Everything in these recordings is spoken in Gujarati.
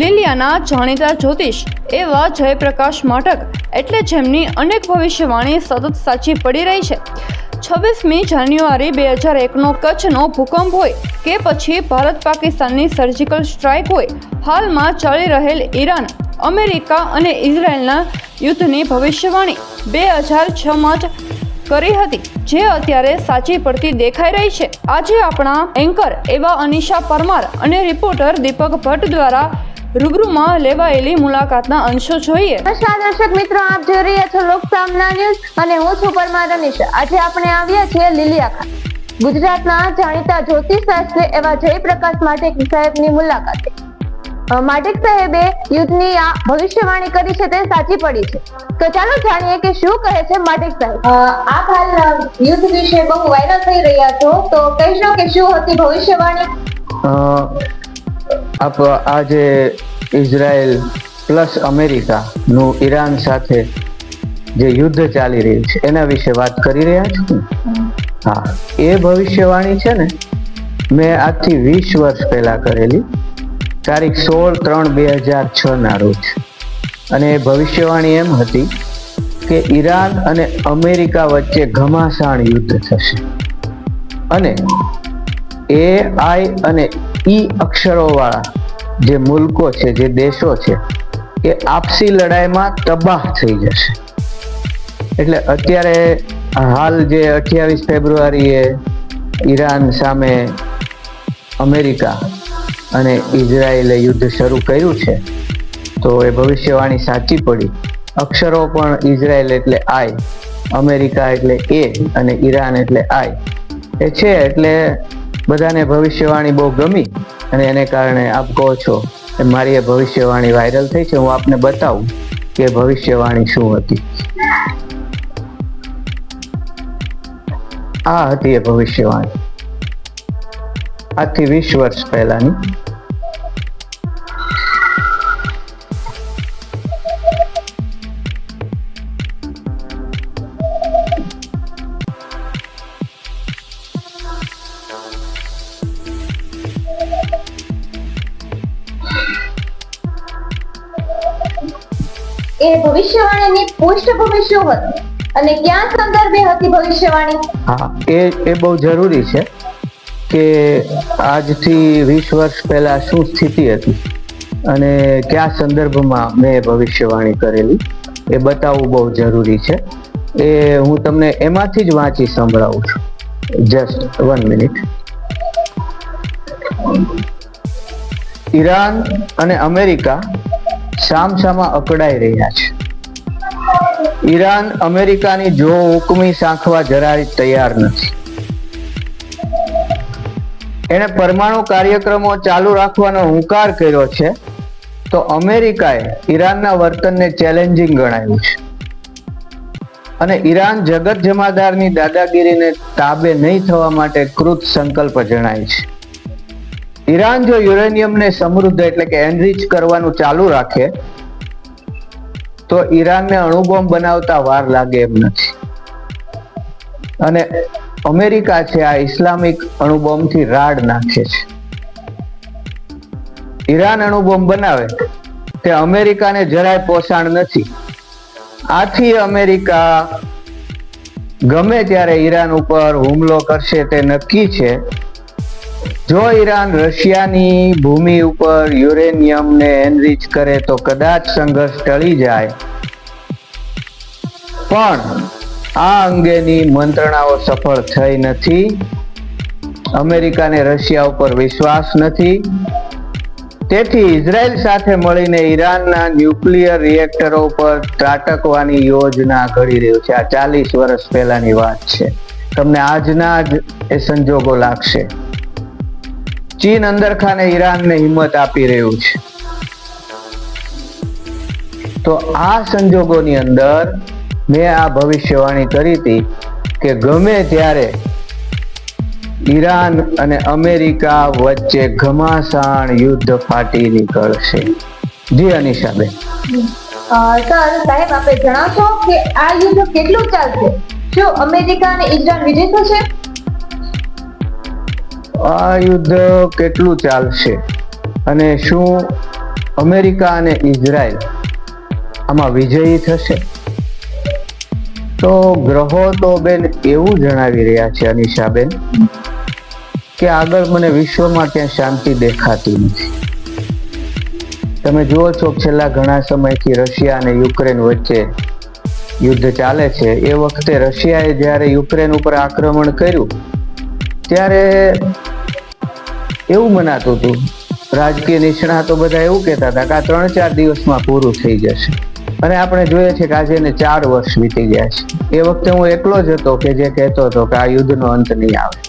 લીલિયાના જાણીતા જ્યોતિષ એવા જયપ્રકાશ માઢક એટલે જેમની અનેક ભવિષ્યવાણી સતત સાચી પડી રહી છે। 26મી જાન્યુઆરી 2001નો કચ્છનો ભૂકંપ હોય કે પછી ભારત પાકિસ્તાનની સર્જિકલ સ્ટ્રાઇક હોય, હાલમાં ચાલી રહેલ ઈરાન, અમેરિકા અને ઇઝરાયલના યુદ્ધની ભવિષ્યવાણી 2006માં જ કરી હતી, જે અત્યારે સાચી પડતી દેખાઈ રહી છે। આજે આપણા એન્કર એવા અનિશા પરમાર અને રિપોર્ટર દીપક ભટ્ટ દ્વારા રૂબરૂમાં લેવાયેલી મુલાકાતના અંશો જોઈએ। નમસ્કાર દર્શક મિત્રો, આપ જોઈ રહ્યા છો લોકસામના ન્યૂઝ અને હું છું પરમાર અનિશા। આજે આપણે આવ્યા છીએ લીલિયા ખાતે, ગુજરાતના જાણીતા જ્યોતિષશાસ્ત્રી એવા જયપ્રકાશ માઢક સાહેબની મુલાકાતે। માઢક સાહેબે યુદ્ધની આ ભવિષ્યવાણી કરી છે તે સાચી પડી છે, તો ચાલો જાણીએ કે શું કહે છે માઢક સાહેબ। આપ હાલ યુદ્ધ વિશે બહુ વાયરલ થઈ રહ્યા છો, તો કહેશો કે શું હતી ભવિષ્યવાણી? આપ આજે ઇઝરાયલ પ્લસ અમેરિકા નું ઈરાન સાથે જે યુદ્ધ ચાલી રહ્યું છે એના વિશે વાત કરી રહ્યા છો? હા, એ ભવિષ્યવાણી છે ને મેં આજથી 20 વર્ષ પહેલા કરેલી, તારીખ 16/3/2006 ના રોજ। અને એ ભવિષ્યવાણી એમ હતી કે ઈરાન અને અમેરિકા વચ્ચે ઘમાસાણ યુદ્ધ થશે અને AI અને ઈ અક્ષરો વાળા જે મુલ્કો છે, જે દેશો છે, એ આપસી લડાઈમાં તબાહ થઈ જશે। એટલે અત્યારે હાલ જે 28 ફેબ્રુઆરીએ ઈરાન સામે અમેરિકા અને ઇઝરાયલે યુદ્ધ શરૂ કર્યું છે, તો એ ભવિષ્યવાણી સાચી પડી। અક્ષરો પણ ઇઝરાયલ એટલે I, અમેરિકા એટલે A અને ઈરાન એટલે I એ છે, એટલે બધાને ભવિષ્યવાણી બહુ ગમી અને એને કારણે આપ કહો છો કે મારી એ ભવિષ્યવાણી વાયરલ થઈ છે। હું આપને બતાવું કે ભવિષ્યવાણી શું હતી। આ હતી એ ભવિષ્યવાણી આજથી 20 વર્ષ પહેલાની। એ ભવિષ્યવાણીની પૃષ્ઠભૂમિ શું હતી અને ક્યાં સંદર્ભે હતી ભવિષ્યવાણી? હા, એ બહુ જરૂરી છે કે આજથી 20 વર્ષ પહેલા શું સ્થિતિ હતી અને કયા સંદર્ભમાં મેં ભવિષ્યવાણી કરેલી એ બતાવવું બહુ જરૂરી છે। એ હું તમને એમાંથી જ વાંચી સંભળાવું છું। Just 1 minute. ઈરાન અને અમેરિકા સામસામા અકળાઈ રહ્યા છે। ઈરાન અમેરિકાની જો હુકમી સાંખવા જરાય તૈયાર નથી। એણે પરમાણુ કાર્યક્રમો ચાલુ રાખવાનો હુંકાર કર્યો છે, તો અમેરિકાએ ઈરાનના વર્તનને ચેલેન્જિંગ ગણાવ્યું છે અને ઈરાન જગત જમાદારની દાદાગીરીને તાબે નહીં થવા માટે કૃત સંકલ્પ જણાય છે। ઈરાન જો યુરેનિયમને સમૃદ્ધ એટલે કે એનરીચ કરવાનું ચાલુ રાખે તો ઈરાનને અણુબોમ્બ બનાવતા વાર લાગે એમ નથી। અને અમેરિકા છે આ ઇસ્લામિક અણુબોમ્બથી રાડ નાખે છે। ઈરાન અણુબોમ્બ બનાવે તે અમેરિકાને જરાય પોષણ નથી। આથી અમેરિકા ગમે ત્યારે ઈરાન ઉપર હુમલો કરશે તે નક્કી છે। જો ઈરાન રશિયાની ભૂમિ ઉપર યુરેનિયમને એનરીચ કરે તો કદાચ સંઘર્ષ ટળી જાય, પણ આ અંગેની મંત્રણાઓ સફળ થઈ નથી। અમેરિકાને રશિયા ઉપર વિશ્વાસ નથી, તેથી ઇઝરાયલ સાથે મળીને ઈરાનના ન્યુક્લિયર રિએક્ટરો પર ત્રાટકવાની યોજના ઘડી રહ્યું છે। આ 40 વર્ષ પહેલાની વાત છે, તમને આજના જ એ સંજોગો લાગશે। ચીન અંદરખાને ઈરાનને હિંમત આપી રહ્યું છે, તો આ સંજોગોની અંદર મેં આ ભવિષ્યવાણી કરી હતી કે ગમે ત્યારે ઈરાન અને અમેરિકા વચ્ચે ઘમાસાણ યુદ્ધ ફાટી નીકળશે। જી અનિશાબેન। સર સાહેબ, આપે જણાવશો કે આ યુદ્ધ કેટલું ચાલશે? શું અમેરિકા અને ઇઝરાયલ વિજય થશે? આ યુદ્ધ કેટલું ચાલશે અને શું અમેરિકા અને ઇઝરાયલ આમાં વિજયી થશે? તો ગ્રહો તો બેન એવું જણાવી રહ્યા છે અનિશાબેન કે આગળ મને વિશ્વમાં ક્યાં શાંતિ દેખાતી નથી. તમે જુઓ છો છેલ્લા ઘણા સમયથી રશિયા અને યુક્રેન વચ્ચે યુદ્ધ ચાલે છે. એ વખતે રશિયાએ જ્યારે યુક્રેન ઉપર આક્રમણ કર્યું ત્યારે એવું મનાતું હતું, રાજકીય નિષ્ણાતો બધા એવું કહેતા હતા કે આ 3-4 દિવસમાં પૂરું થઈ જશે, અને આપણે જોઈએ છે કે આજે એને 4 વર્ષ વીતી ગયા છે. એ વખતે હું એકલો જ હતો કે જે કહેતો હતો કે આ યુદ્ધનો અંત નહીં આવે.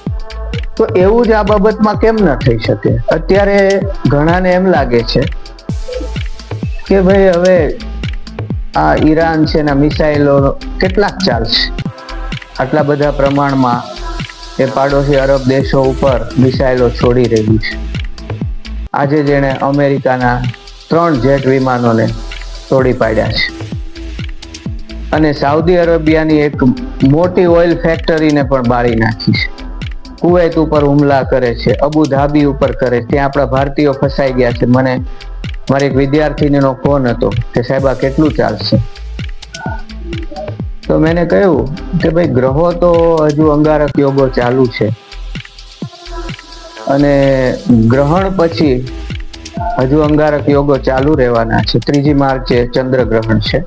તો એવું જ આ બાબતમાં કેમ ન થઈ શકે? અત્યારે ઘણાને એમ લાગે છે કે ભાઈ હવે આ ઈરાન છે એના મિસાઇલો કેટલાક ચાલશે, આટલા બધા પ્રમાણમાં એ પાડોશી અરબ દેશો ઉપર મિસાઇલો છોડી રહ્યું છે. આજે જેણે અમેરિકાના 3 જેટ વિમાનોને તોડી પાડ્યા છે, અને સાઉદી અરેબિયાની એક મોટી ઓઇલ ફેક્ટરીને પણ બાળી નાખી છે. કુવૈત ઉપર હુમલા કરે છે, અબુ ધાબી ઉપર કરે છે, ત્યાં આપણા ભારતીયો ફસાઈ ગયા છે. મને મારી એક વિદ્યાર્થીનીનો ફોન હતો કે સાહેબ આ કેટલું ચાલશે? તો મેં કહ્યું કે ભાઈ ગ્રહો તો હજુ અંગારક યોગો ચાલુ છે, અને ગ્રહણ પછી હજુ અંગારક યોગો ચાલુ રહેવાના છે. 3 માર્ચે ચંદ્રગ્રહણ છે.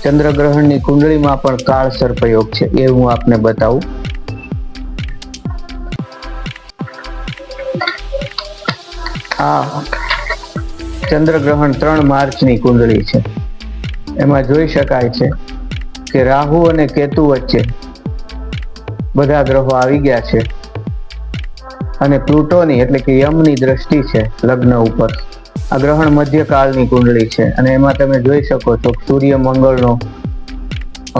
ચંદ્રગ્રહણની કુંડળીમાં પણ કાળ સર્પયોગ છે, એ હું આપને બતાવું. આ ચંદ્રગ્રહણ 3 માર્ચની કુંડળી છે. એમાં જોઈ શકાય છે કે રાહુ અને કેતુ વચ્ચે બધા ગ્રહો આવી ગયા છે, અને પ્લુટોની એટલે કે યમની દ્રષ્ટિ છે લગ્ન ઉપર. આ ગ્રહણ મધ્યકાળની કુંડળી છે, અને એમાં તમે જોઈ શકો છો સૂર્ય મંગળનો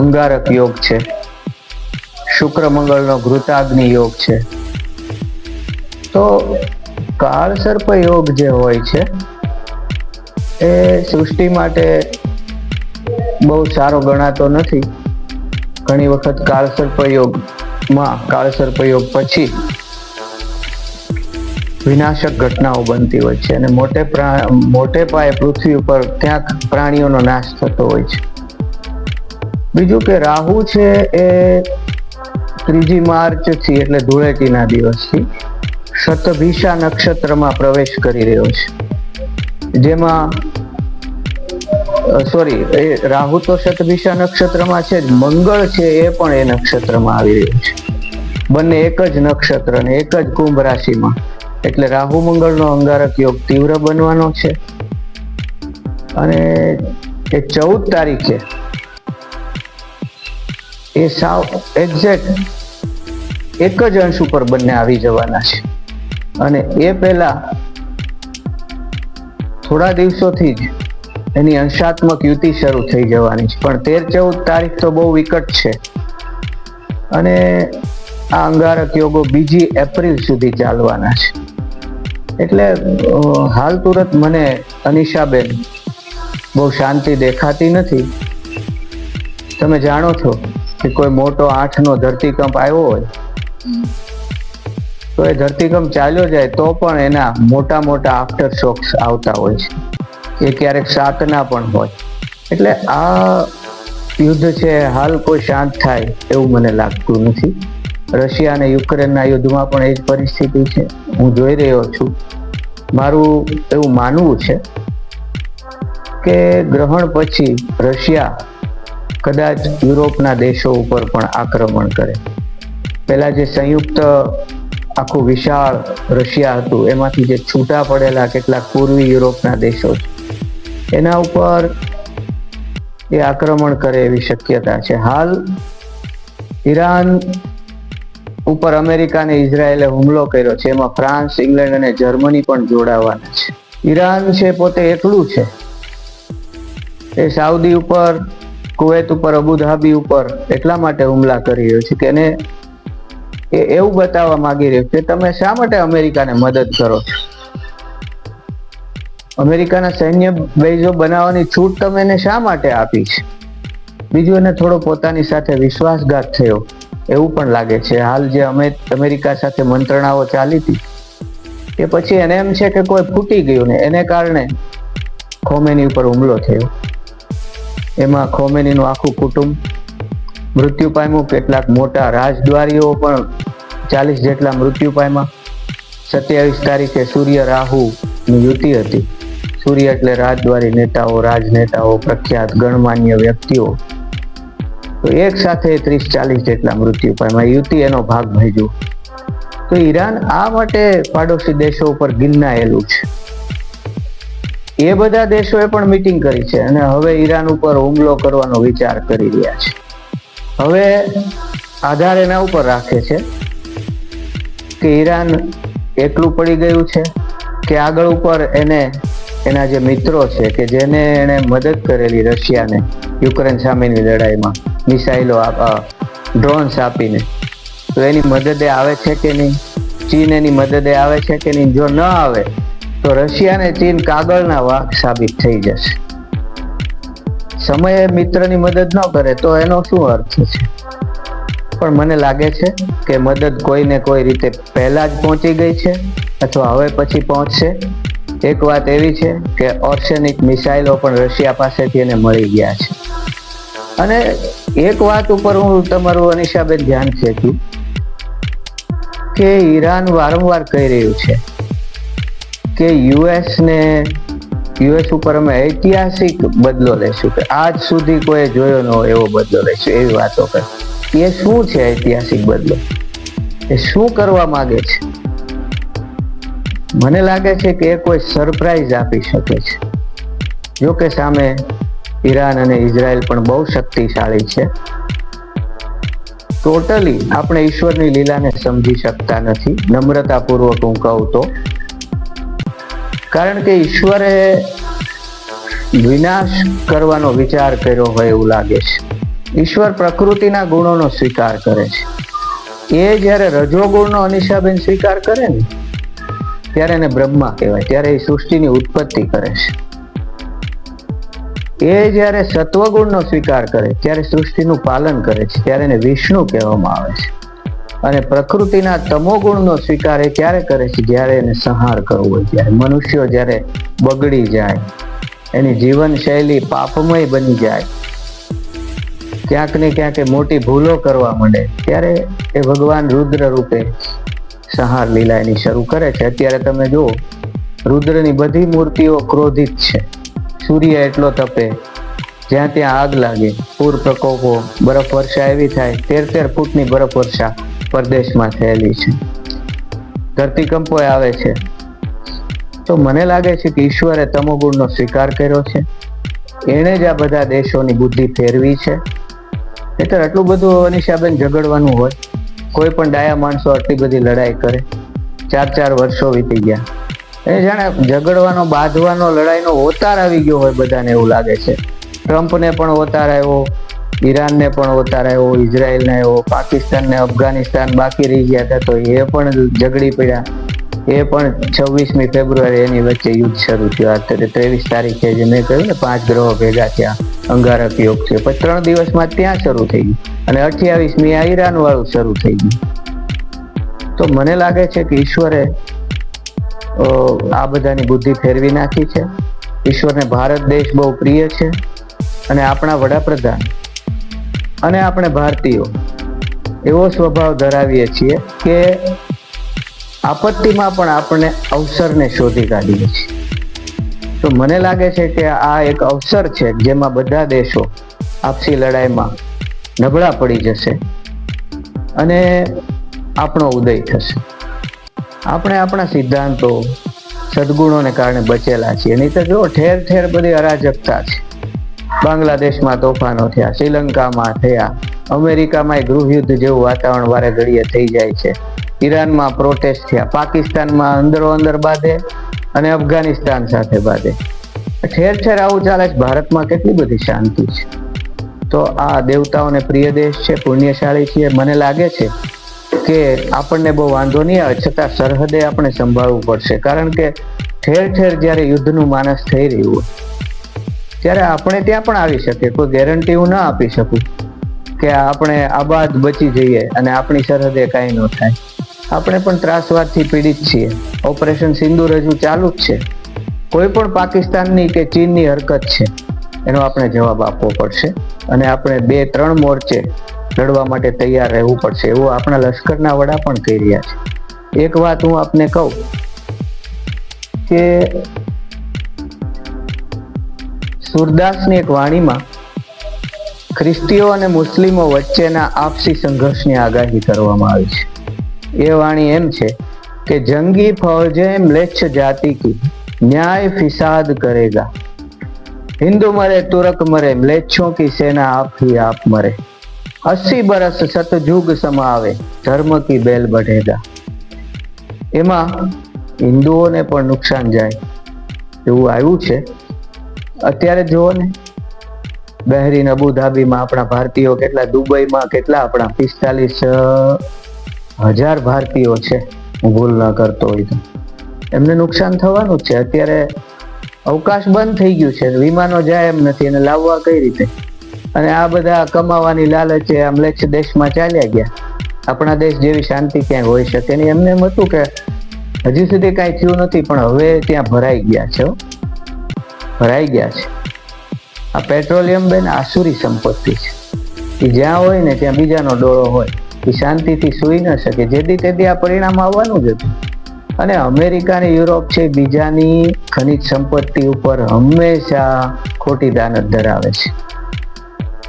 અંગારક યોગ છે, શુક્ર મંગળનો ઘૃતાગ્નિ યોગ છે. તો કાળ સર્પ યોગ જે હોય છે એ સૃષ્ટિ માટે બહુ સારો ગણાતો નથી. ઘણી વખત કાળ સર્પ યોગ પછી વિનાશક ઘટનાઓ બનતી હોય છે, અને મોટે પાયે પૃથ્વી ઉપર ક્યાંક પ્રાણીઓનો નાશ થતો હોય છે. બીજું કે રાહુ છે એ 3 માર્ચ થી એટલે ધૂળેટીના દિવસથી શતભિષા નક્ષત્રમાં પ્રવેશ કરી રહ્યો છે. જેમાં રાહુ તો શતભિષા નક્ષત્રમાં છે જ, મંગળ છે એ પણ એ નક્ષત્રમાં આવી રહ્યું છે. બંને એક જ નક્ષત્ર અને એક જ કુંભ રાશિમાં, એટલે રાહુ મંગળનો અંગારક યોગ તીવ્ર બનવાનો છે. અને એ 14 તારીખે એ સાવ એક્ઝેક્ટ એક જ અંશ ઉપર બંને આવી જવાના છે. અને એ પહેલા થોડા દિવસોથી જ એની અંશાત્મક યુતિ શરૂ થઈ જવાની છે. પણ 13-14 તારીખ તો બહુ વિકટ છે, અને આ અંગારક યોગો 2 એપ્રિલ સુધી ચાલવાના છે. એટલે હાલ તુરત મને અનિશાબેન બહુ શાંતિ દેખાતી નથી. તમે જાણો છો કે કોઈ મોટો 8નો ધરતીકંપ આવ્યો હોય તો એ ધરતીકંપ ચાલ્યો જાય તો પણ એના મોટા આફ્ટર શોક્સ આવતા હોય છે. એ ક્યારેક 7ના પણ હોય. એટલે આ યુદ્ધ છે હાલ કોઈ શાંત થાય એવું મને લાગતું નથી. રશિયા અને યુક્રેનના યુદ્ધમાં પણ એ જ પરિસ્થિતિ છે, હું જોઈ રહ્યો છું. મારું એવું માનવું છે કે ગ્રહણ પછી રશિયા કદાચ યુરોપના દેશો ઉપર પણ આક્રમણ કરે. પહેલા જે સંયુક્ત આખું વિશાળ રશિયા હતું એમાંથી જે છૂટા પડેલા કેટલાક પૂર્વી યુરોપના દેશો છે એના ઉપર એ આક્રમણ કરે એવી શક્યતા છે. હાલ ઈરાન ઉપર અમેરિકા અને ઇઝરાયેલે હુમલો કર્યો છે, એમાં ફ્રાન્સ, ઇંગ્લેન્ડ અને જર્મની પણ જોડાવાના છે. ઈરાન છે પોતે એકલું છે, એ સાઉદી ઉપર, કુવૈત ઉપર, અબુ ધાબી ઉપર એટલા માટે હુમલા કરી રહ્યો છે કે એને એવું બતાવવા માંગી રહ્યો કે તમે શા માટે અમેરિકાને મદદ કરો છો? અમેરિકાના સૈન્ય બેઝો બનાવવાની છૂટ તમે એને શા માટે આપી છે? બીજું એને થોડો પોતાની સાથે વિશ્વાસઘાત થયો એવું પણ લાગે છે. હાલ જે અમેરિકા સાથે મંત્રણાઓ ચાલી હતી એ પછી એને એમ છે કે કોઈ ફૂટી ગયું ને એને કારણે ખોમેની ઉપર હુમલો થયો. એમાં ખોમેનીનું આખું કુટુંબ મૃત્યુ પામ્યું. કેટલાક મોટા રાજદ્વારીઓ પણ 40 જેટલા મૃત્યુ પામ્યા. 27 તારીખે સૂર્ય રાહુની યુતિ હતી. સૂર્ય એટલે રાજદ્વારી નેતાઓ, રાજનેતાઓ, પ્રખ્યાત ગણમાન્ય વ્યક્તિઓ. તો એક સાથે 30-40 જેટલા મૃત્યુ પામ્યા. યુતિ એનો ભાગ ભજવ્યો. તો ઈરાન આ માટે પાડોશી દેશો ઉપર ગિન્નાયેલું છે. એ બધા દેશોએ પણ મીટિંગ કરી છે અને હવે ઈરાન ઉપર હુમલો કરવાનો વિચાર કરી રહ્યા છે. હવે આધાર એના ઉપર રાખે છે કે ઈરાન એકલું પડી ગયું છે કે આગળ ઉપર એના જે મિત્રો છે કે જેને એને મદદ કરેલી રશિયાને યુક્રેન સામેની લડાઈમાં મિસાઇલો ડ્રોન્સ આપીને, તો એની મદદે આવે છે કે નહીં? ચીન એની મદદે આવે છે કે નહીં? જો ન આવે તો રશિયા અને ચીન કાગળના વાઘ સાબિત થઈ જશે. સમયે મિત્રની મદદ ન કરે તો એનો શું અર્થ છે? પણ મને લાગે છે કે મદદ કોઈને કોઈ રીતે પહેલા જ પહોંચી ગઈ છે અથવા હવે પછી પહોંચશે. એક વાત એવી છે કે ઓર્સેનિક મિસાઇલો પણ રશિયા પાસેથી એને મળી ગયા છે. અને એક વાત ઉપર હું તમારું અનિશાબેન ધ્યાન ખેંચ્યું કે ઈરાન વારંવાર કહી રહ્યું છે કે યુએસ ઉપર અમે ઐતિહાસિક બદલો લેશું, કે આજ સુધી કોઈ જોયો ન હોય એવો બદલો લેશું, એવી વાતો કરે. એ શું છે ઐતિહાસિક બદલો? એ શું કરવા માંગે છે? મને લાગે છે કે એ કોઈ સરપ્રાઈઝ આપી શકે છે. જો કે સામે ઈરાન અને ઇઝરાયલ પણ બહુ શક્તિશાળી છે. ટોટલી આપણે ઈશ્વરની લીલાને સમજી શકતા નથી, નમ્રતાપૂર્વક હું કહું તો. કારણ કે ઈશ્વરે વિનાશ કરવાનો વિચાર કર્યો હોય એવું લાગે છે. ઈશ્વર પ્રકૃતિના ગુણોનો સ્વીકાર કરે છે. એ જ્યારે રજોગુણનો અનિશાબેન સ્વીકાર કરે ને ત્યારે એને બ્રહ્મા કહેવાય, ત્યારે એ સૃષ્ટિની ઉત્પત્તિ કરે છે. એ જ્યારે સત્વગુણનો સ્વીકાર કરે ત્યારે સૃષ્ટિનું પાલન કરે છે, ત્યારે એને વિષ્ણુ કહેવામાં આવે છે. અને પ્રકૃતિના તમોગુણનો સ્વીકાર એ ક્યારે કરે છે? જ્યારે એને સંહાર કરવો હોય, ત્યારે મનુષ્યો જ્યારે બગડી જાય, એની જીવનશૈલી પાપમય બની જાય, ક્યાંક ને ક્યાંક મોટી ભૂલો કરવા માંડે, ત્યારે એ ભગવાન રુદ્ર રૂપે સંહાર લીલા એની શરૂ કરે છે. અત્યારે તમે જુઓ, રુદ્રની બધી મૂર્તિઓ ક્રોધિત છે. સૂર્ય એટલો તપે, જ્યાં ત્યાં આગ લાગે, પૂર પ્રકોપો, બરફ વર્ષા એવી થાય, 13 ફૂટની બરફ વર્ષા પરદેશમાં થયેલી છે. ધરતીકંપો આવે છે. તો મને લાગે છે કે ઈશ્વરે તમોગુણનો સ્વીકાર કર્યો છે. એણે જ આ બધા દેશોની બુદ્ધિ ફેરવી છે. નહીંતર આટલું બધું અનિશાબેન ઝઘડવાનું હોય? કોઈ પણ ડાયા માણસો આટલી બધી લડાઈ કરે? 4 વર્ષો વીતી ગયા. એ જાણે ઝઘડવાનો, બાંધવાનો, લડાઈનો ઓતાર આવી ગયો હોય બધાને એવું લાગે છે. ટ્રમ્પને પણ ઓતાર આવ્યો, ઈરાનને પણ ઓતાર આવ્યો, ઇઝરાયલને આવ્યો, પાકિસ્તાનને, અફઘાનિસ્તાન બાકી રહી ગયા હતા તો એ પણ ઝઘડી પડ્યા. એ પણ 26મી ફેબ્રુઆરી એની વચ્ચે યુદ્ધ શરૂ થયું. અત્યારે 23 તારીખે જે મેં કહ્યું ને 5 ગ્રહો ભેગા થયા, અંગારક યોગ છે. પછી 3 દિવસમાં ત્યાં શરૂ થઈ ગયું અને 28મી આ ઈરાન વાળું શરૂ થઈ ગયું. તો મને લાગે છે કે ઈશ્વરે આ બધાની બુદ્ધિ ફેરવી નાખી છે. ઈશ્વરને ભારત દેશ બહુ પ્રિય છે અને આપણા વડાપ્રધાન અને આપણે ભારતીયો એવો સ્વભાવ ધરાવીએ છીએ કે આપત્તિમાં પણ આપણે અવસરને શોધી કાઢીએ છીએ. તો મને લાગે છે કે આ એક અવસર છે જેમાં બધા દેશો આપસી લડાઈમાં નબળા પડી જશે અને આપણો ઉદય થશે. આપણે આપણા સિદ્ધાંતો, સદગુણોને કારણે બચેલા છીએ. નહીં તો જો ઠેર ઠેર બધી અરાજકતા છે. બાંગ્લાદેશમાં તોફાનો થયા, શ્રીલંકામાં થયા, અમેરિકામાં ગૃહયુદ્ધ જેવું વાતાવરણ વારે ઘડીએ થઈ જાય છે, ઈરાનમાં પ્રોટેસ્ટ થયા, પાકિસ્તાનમાં અંદરો અંદર બાંધે અને અફઘાનિસ્તાન સાથે બાંધે. ઠેર ઠેર આવું ચાલે છે. ભારતમાં કેટલી બધી શાંતિ છે. તો આ દેવતાઓને પ્રિય દેશ છે, પુણ્યશાળી છીએ. મને લાગે છે કે આપણને બહુ વાંધો નહીં આવે, છતાં સરહદે આપણે સંભાળવું પડશે. કારણ કે ઠેર ઠેર જ્યારે યુદ્ધનું માનસ થઈ રહ્યું હોય ત્યારે આપણે ત્યાં પણ આવી શકે. કોઈ ગેરંટી હું ના આપી શકું કે આપણે આબાદ બચી જઈએ અને આપણી સરહદે કાંઈ ન થાય. આપણે પણ ત્રાસવાદથી પીડિત છીએ. ઓપરેશન સિંદૂર હજુ ચાલુ જ છે. કોઈ પણ પાકિસ્તાનની કે ચીનની હરકત છે એનો આપણે જવાબ આપવો પડશે અને આપણે 2-3 મોરચે લડવા માટે તૈયાર રહેવું પડશે એવું આપણા લશ્કરના વડા પણ કહી રહ્યા છે. એક વાત હું આપને કહું કે સૂરદાસની એક વાણીમાં ખ્રિસ્તીઓ અને મુસ્લિમો વચ્ચેના આપસી સંઘર્ષની આગાહી કરવામાં આવી છે. એ વાણી એમ છે કે જંગી ફૌજે મ્લેચ્છ જાતિ કી ન્યાય ફિસાદ કરેગા, हिंदू मरे तुरक मरे म्लेच्छों की सेना आप ही आप मरे, 80 बरस सतयुग समावे धर्म की बेल बढ़ेगा. એમાં હિન્દુઓને પણ નુકસાન જાય એવું આવ્યું છે. અત્યારે જુઓ ને, બહેરીન અબુધાબીમાં આપણા ભારતીયો કેટલા, દુબઈમાં કેટલા, આપણા 45,000 ભારતીયો છે, હું ભૂલ ન કરતો હોય તો. એમને નુકસાન થવાનું જ છે. અત્યારે અવકાશ બંધ થઈ ગયું છે, વિમાનો જાય એમ નથી, અને લાવવા કઈ રીતે? અને આ બધા કમાવાની લાલચે આમ લેચ્છ દેશમાં ચાલ્યા ગયા. આપણા દેશ જેવી શાંતિ ક્યાંય હોઈ શકે નહીં. એમને એમ હતું કે હજી સુધી કાંઈ થયું નથી, પણ હવે ત્યાં ભરાઈ ગયા છે, ભરાઈ ગયા છે. આ પેટ્રોલિયમ બેન આસુરી સંપત્તિ છે. એ જ્યાં હોય ને ત્યાં બીજાનો ડોળો હોય. એ શાંતિથી સૂઈ ન શકે. જેથી તેથી આ પરિણામ આવવાનું જ હતું. અને અમેરિકા અને યુરોપ છે બીજાની ખનિજ સંપત્તિ ઉપર હંમેશા ખોટી દાનત ધરાવે છે.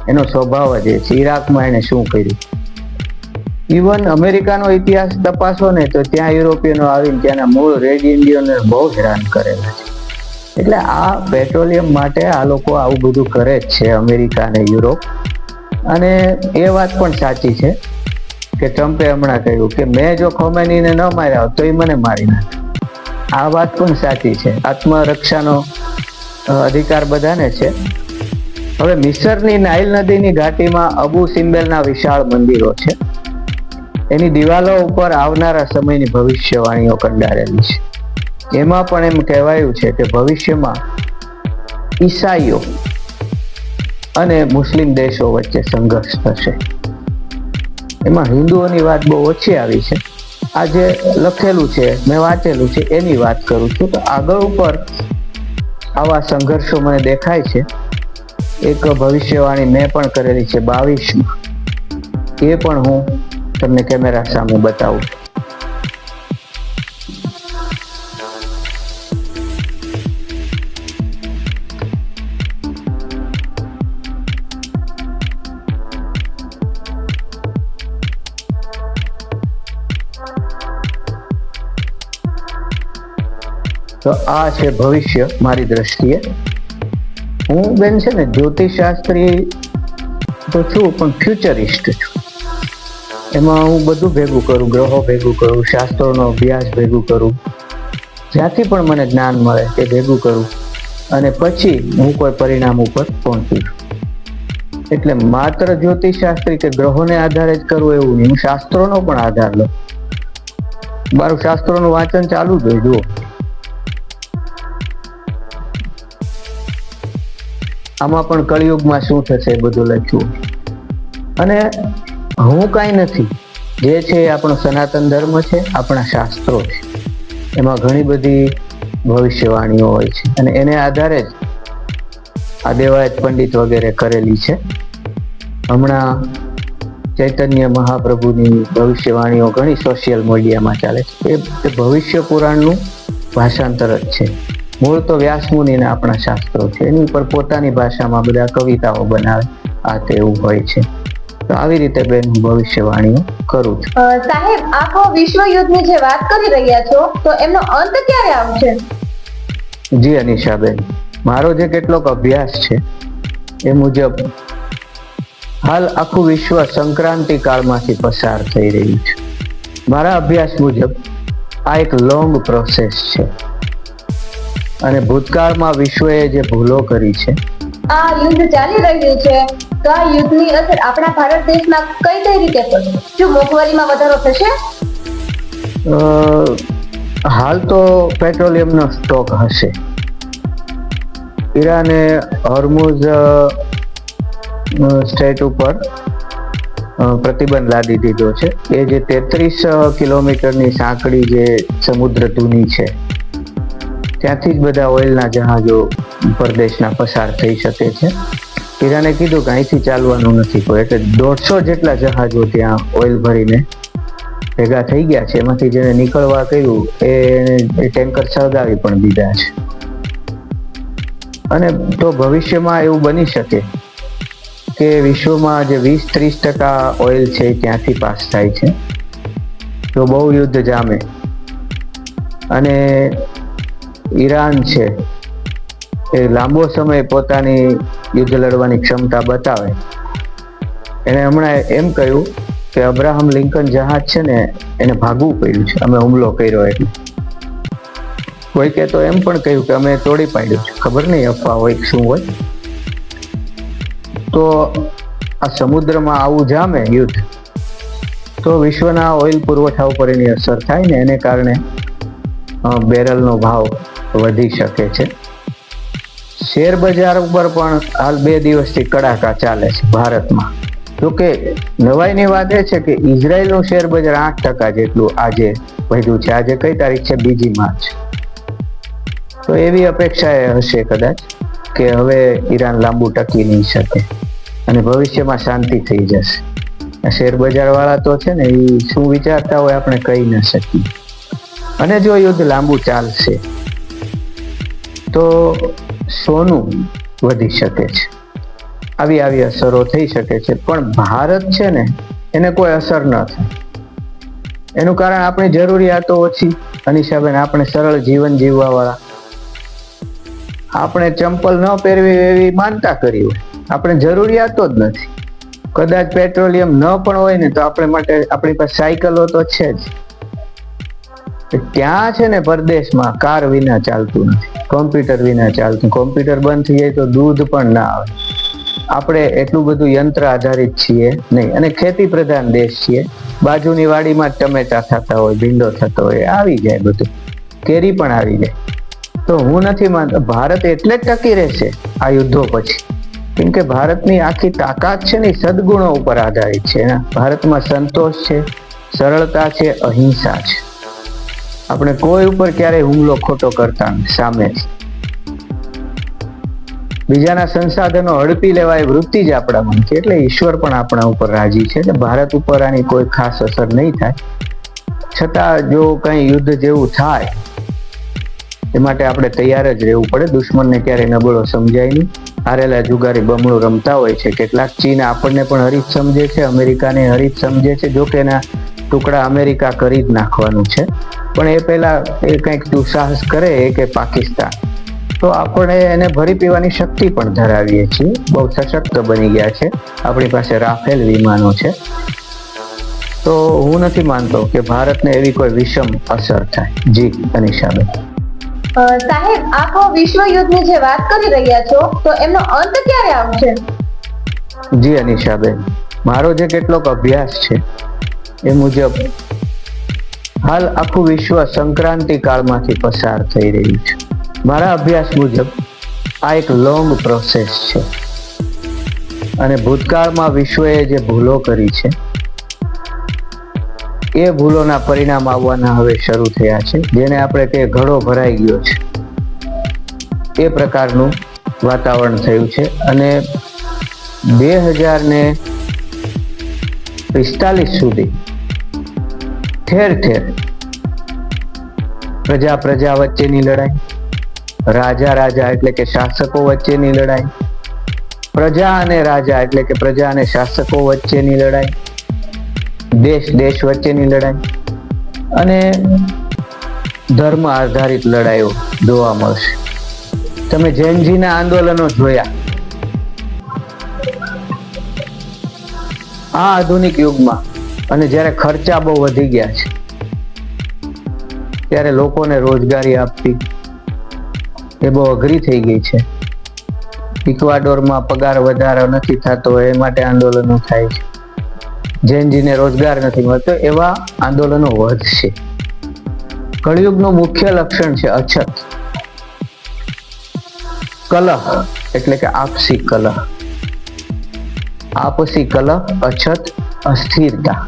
એનો સ્વભાવ જ એ છે. ઈરાકમાં એને શું કર્યું? ઇવન અમેરિકાનો ઇતિહાસ તપાસો ને તો ત્યાં યુરોપિયનો આવીને ત્યાંના મૂળ રેડ ઇન્ડિયનને બહુ હેરાન કરેલા છે. એટલે આ પેટ્રોલિયમ માટે આ લોકો આવું બધું કરે જ છે, અમેરિકા અને યુરોપ. અને એ વાત પણ સાચી છે કે ટ્રમ્પે હમણાં કહ્યું કે મેં જો ખોમેનીને ન માર્યા હોત તો એ મને મારી નાખે. આ વાત પણ સાચી છે. આત્મરક્ષાનો અધિકાર બધાને છે. હવે મિસરની નાઇલ નદીની ઘાટીમાં અબુ સિમ્બેલના વિશાળ મંદિરો છે. એની દિવાલો ઉપર આવનારા સમયની ભવિષ્યવાણીઓ કંડારેલી છે. એમાં પણ એમ કહેવાયું છે કે ભવિષ્યમાં ઈસાઈઓ અને મુસ્લિમ દેશો વચ્ચે સંઘર્ષ થશે. એમાં હિન્દુઓની વાત બહુ ઓછી આવી છે. આ જે લખેલું છે, મેં વાંચેલું છે, એની વાત કરું છું. તો આગળ ઉપર આવા સંઘર્ષો મને દેખાય છે. એક ભવિષ્યવાણી મેં પણ કરેલી છે 22માં. એ પણ હું તમને કેમેરા સામે બતાવું. તો આ છે ભવિષ્ય મારી દ્રષ્ટિએ. હું બેન છે ને જ્યોતિષશાસ્ત્રી તો છું, પણ ફ્યુચરિસ્ટ છું. એમાં હું બધું ભેગું કરું, ગ્રહો ભેગું કરું, શાસ્ત્રોનો અભ્યાસ ભેગું કરું, જ્યાંથી પણ મને જ્ઞાન મળે તે ભેગું કરું, અને પછી હું કોઈ પરિણામ ઉપર પહોંચું છું. એટલે માત્ર જ્યોતિષશાસ્ત્રી કે ગ્રહોને આધારે જ કરવું એવું નહીં. હું શાસ્ત્રોનો પણ આધાર લઉં. મારું શાસ્ત્રોનું વાંચન ચાલુ જ હોય. જુઓ, આમાં પણ કળિયુગમાં શું થશે એ બધું લખ્યું. અને હું કાંઈ નથી, જે છે એ આપણો સનાતન ધર્મ છે, આપણા શાસ્ત્રો છે. એમાં ઘણી બધી ભવિષ્યવાણીઓ હોય છે, અને એને આધારે જ આ દેવાયત પંડિત વગેરે કરેલી છે. હમણાં ચૈતન્ય મહાપ્રભુની ભવિષ્યવાણીઓ ઘણી સોશિયલ મીડિયામાં ચાલે છે. એ ભવિષ્ય પુરાણનું ભાષાંતર જ છે. મૂળ તો વ્યાસમુનિને આપણા શાસ્ત્રો છે, એની ઉપર પોતાની ભાષામાં બધા કવિતાઓ બનાવે. આ તેવું હોય છે. તો આવી રીતે બેન હું ભવિષ્યવાણીઓ કરું છું. સાહેબ, આખો વિશ્વ યુદ્ધની જે વાત કરી રહ્યા છો, તો એમનો અંત ક્યારે આવશે? જી અનિશાબેન, મારો જે કેટલોક અભ્યાસ છે એ મુજબ હાલ આખું વિશ્વ સંક્રાંતિ કાળમાંથી પસાર થઈ રહ્યું છે. મારા અભ્યાસ મુજબ આ એક લોંગ પ્રોસેસ છે, અને ભૂતકાળમાં વિશ્વએ જે ભૂલો કરી છે, આ યુદ્ધ ચાલી રહ્યું છે, તો આ યુદ્ધની અસર આપણા ભારત દેશમાં કઈ કઈ રીતે પડશે? શું મોંઘવારીમાં વધારો થશે? હાલ તો પેટ્રોલિયમનો સ્ટોક હશે. ઈરાને હોર્મુઝ સ્ટ્રેટ ઉપર પ્રતિબંધ લાદી દીધો છે. એ જે 33 કિલોમીટરની સાંકડી જે સમુદ્ર ધુની છે, ત્યાંથી જ બધા ઓઇલના જહાજો પરદેશના પસાર થઈ શકે છે. ઈરાને કીધું કે અહીંથી ચાલવાનું નથી કોઈ, એટલે 150 જેટલા જહાજો ત્યાં ઓઇલ ભરીને ભેગા થઈ ગયા છે. એમાંથી જેને નીકળવા કહ્યું એ ટેન્કર સળગાવી પણ દીધા છે. અને તો ભવિષ્યમાં એવું બની શકે કે વિશ્વમાં જે 20-30% ઓઇલ છે એ ત્યાંથી પાસ થાય છે. તો બહુ યુદ્ધ જામે અને ઈરાન છે એ લાંબો સમય પોતાની યુદ્ધ લડવાની ક્ષમતા બતાવે. એને હમણાં એમ કહ્યું કે અબ્રાહમ લિંકન જહાજ છે ને એને ભાગવું પડ્યું છે, અમે હુમલો કર્યો એટલે. કોઈકે તો એમ પણ કહ્યું કે અમે તોડી પાડ્યું છે. ખબર નહીં અફવા હોય શું હોય. તો આ સમુદ્રમાં આવું જામે યુદ્ધ તો વિશ્વના ઓઇલ પુરવઠા ઉપર એની અસર થાય ને એને કારણે બેરલનો ભાવ વધી શકે છે. શેર બજાર ઉપર પણ હાલ 2 દિવસથી કડાકા ચાલે છે ભારતમાં. જોકે નવાઈની વાત એ છે કે ઇઝરાયલનું શેર બજાર 8% જેટલું આજે વધ્યું છે. આજે કઈ તારીખ છે? 2 માર્ચ. તો એવી અપેક્ષા હશે કદાચ કે હવે ઈરાન લાંબુ ટકી નહીં શકે અને ભવિષ્યમાં શાંતિ થઈ જશે. શેર બજાર વાળા તો છે ને એ શું વિચારતા હોય આપણે કહી ન શકીએ. અને જો યુદ્ધ લાંબુ ચાલશે તો સોનું વધી શકે છે. આવી અસરો થઈ શકે છે. પણ ભારત છે ને એને કોઈ અસર ન થાય. એનું કારણ આપણી જરૂરિયાતો ઓછી. અનિશાબેન, આપણે સરળ જીવન જીવવા વાળા, આપણે ચંપલ ન પહેરવી એવી માનતા કરી હોય. આપણે જરૂરિયાતો જ નથી. કદાચ પેટ્રોલિયમ ન પણ હોય ને તો આપણે માટે આપણી પાસે સાયકલો તો છે જ. ત્યાં છે ને પરદેશમાં કાર વિના ચાલતું નથી, કોમ્પ્યુટર વિના ચાલતું. કોમ્પ્યુટર બંધ થઈ જાય તો દૂધ પણ ના આવે. આપણે એટલું બધું યંત્ર આધારિત છીએ નહીં. અને ખેતી પ્રધાન દેશ છીએ. બાજુની વાડીમાં ટમેટા થતા હોય, ભીંડો થતો હોય, આવી જાય બધું. કેરી પણ આવી જાય. તો હું નથી માનતો ભારત એટલે જ ટકી રહેશે આ યુદ્ધો પછી, કેમ કે ભારતની આખી તાકાત છે ને સદગુણો ઉપર આધારિત છે. ભારતમાં સંતોષ છે, સરળતા છે, અહિંસા છે. આપણે કોઈ ઉપર ક્યારેય હુમલો ખોટો કરતા નથી સામે. બીજાના સંસાધનો હડપી લેવાય વૃત્તિ જ આપણામાં છે. એટલે ઈશ્વર પણ આપણા ઉપર રાજી છે. એટલે ભારત ઉપર આની કોઈ ખાસ અસર નહીં થાય. છતાં જો કંઈ યુદ્ધ જેવું થાય એ માટે આપણે તૈયાર જ રહેવું પડે. દુશ્મનને ક્યારેય નબળો સમજાય નહીં. હારેલા જુગારી બમણું રમતા હોય છે. કેટલાક ચીન આપણને પણ હરીફ સમજે છે, અમેરિકાને હરીફ સમજે છે. જોકે એના ટુકડા અમેરિકા કરી જ નાખવાનું છે. પણ એ પહેલા એ કંઈક દુસ્સાહસ કરે કે પાકિસ્તાન, તો આપણે એને ભરી પીવાની શક્તિ પણ ધરાવીએ છીએ. બહુ સશક્ત બની ગયા છે. આપણી પાસે રાફેલ વિમાનો છે. તો હું નથી માનતો કે ભારતને એવી કોઈ વિષમ અસર થાય. જી અનિશાબેન. સાહેબ, આખો વિશ્વ યુદ્ધની જે વાત કરી રહ્યા છો તો એમનો અંત ક્યારે આવશે? જી અનિશાબેન, મારો જે કેટલોક અભ્યાસ છે એ મુજબ હાલ આખું વિશ્વ સંક્રાંતિ કાળમાંથી પસાર થઈ રહ્યું છે. મારા અભ્યાસ મુજબ આ એક લોંગ પ્રોસેસ છે અને ભૂતકાળમાં વિશ્વએ જે ભૂલો કરી છે એ ભૂલોના પરિણામ આવવાના હવે શરૂ થયા છે. જેને આપણે કે ઘડો ભરાઈ ગયો છે એ પ્રકારનું વાતાવરણ થયું છે. અને 2045 સુધી ઠેર ઠેર પ્રજા વચ્ચેની લડાઈ, રાજા એટલે કે શાસકો વચ્ચેની લડાઈ, પ્રજા અને રાજા એટલે કે પ્રજા અને શાસકો વચ્ચેની લડાઈ, દેશ વચ્ચેની લડાઈ અને ધર્મ આધારિત લડાઈઓ જોવા મળશે. તમે જૈનજીના આંદોલનો જોયા. આ આધુનિક યુગમાં અને જ્યારે ખર્ચા બહુ વધી ગયા છે ત્યારે લોકોને રોજગારી આપવી એ બહુ અઘરી થઈ ગઈ છે. ઇક્વાડોરમાં પગાર વધારો નથી થતો એ માટે આંદોલનો થાય છે. જૈનજીને રોજગાર નથી મળતો, એવા આંદોલનો વધશે. કળિયુગનું મુખ્ય લક્ષણ છે અછત, કલહ એટલે કે આપસી કલહ, અછત, અસ્થિરતા.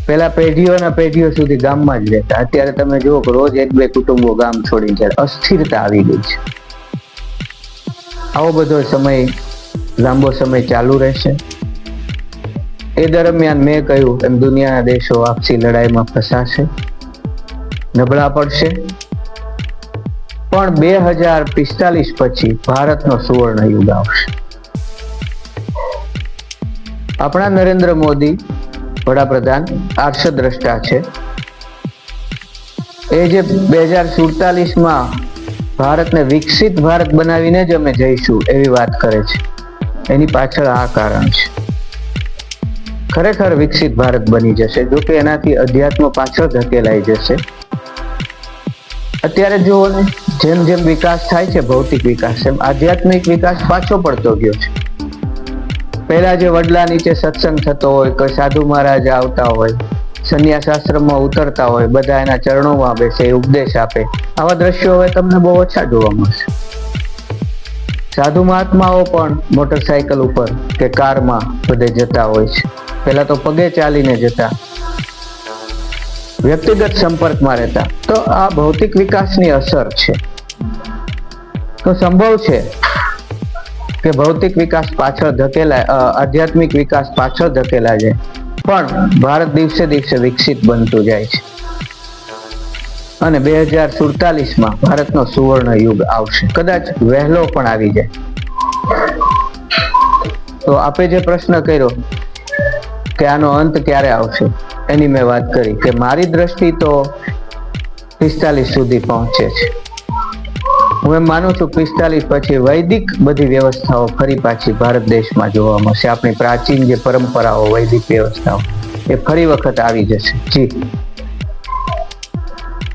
પેલા પેઢીઓના પેઢીઓ સુધી ગામમાં જ રહેતા. અત્યારે તમે જુઓ કે રોજ 1-2 કુટુંબો ગામ છોડીને જાય. અસ્થિરતા આવી ગઈ છે. આવો બધો સમય લાંબો સમય ચાલુ રહેશે. એ દરમિયાન મેં કહ્યું એમ દુનિયાના દેશો આપસી લડાઈમાં ફસાશે, નબળા પડશે. પણ 2045 પછી ભારતનો સુવર્ણ યુગ આવશે. આપણા નરેન્દ્ર મોદી વડાપ્રધાન આર્ષદ્રષ્ટા છે. એ જે 2047માં ભારતને વિકસિત ભારત બનાવીને જ અમે જઈશું એવી વાત કરે છે. એની પાછળ આ કારણ છે. ખરેખર વિકસિત ભારત બની જશે, જો કે એનાથી અધ્યાત્મ પાછળ ધકેલાઈ જશે. અત્યારે જુઓ ને, જેમ જેમ વિકાસ થાય છે, ભૌતિક વિકાસ, એમ આધ્યાત્મિક વિકાસ પાછો પડતો ગયો છે. પહેલા જે વડલા નીચે સત્સંગ થતો હોય, કોઈ સાધુ મહારાજ આવતા હોય, સંન્યાસ આશ્રમમાં ઉતરતા હોય, બધા એના ચરણોમાં બેસે, ઉપદેશ આપે, આવા દ્રશ્યો હવે તમને બહુ ઓછા જોવા મળશે. સાધુ મહાત્માઓ પણ મોટરસાયકલ ઉપર કે કારમાં બધે જતા હોય છે. પહેલા તો પગે ચાલીને જતા, વ્યક્તિગત સંપર્કમાં રહેતા. તો આ ભૌતિક વિકાસની અસર છે. તો સંભવ છે કે ભૌતિક વિકાસ પાછળ ધકેલાય, આધ્યાત્મિક વિકાસ પાછળ ધકેલાય જાય, પણ ભારત દિવસે દિવસે વિકસિત બનતું જાય છે. અને 2047માં ભારતનો સુવર્ણ યુગ આવશે. કદાચ વહેલો પણ આવી જાય. તો આપે જે પ્રશ્ન કર્યો કે આનો અંત ક્યારે આવશે, એની મેં વાત કરી કે મારી દ્રષ્ટિ તો 45 સુધી પહોંચે છે. હું એમ માનું છું 45 પછી વૈદિક બધી વ્યવસ્થાઓ ફરી પાછી ભારત દેશમાં જોવા મળશે. આપણી પ્રાચીન જે પરંપરાઓ, વૈદિક વ્યવસ્થાઓ, એ ફરી વખત આવી જશે. જી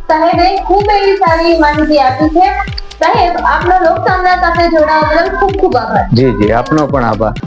સાહેબે ખૂબ એવી સારી માહિતી આપી છે. સાહેબ, આપનો લોક સંવાદ સાથે જોડાવા બદલ ખૂબ ખૂબ આભાર. જી, આપનો પણ આભાર.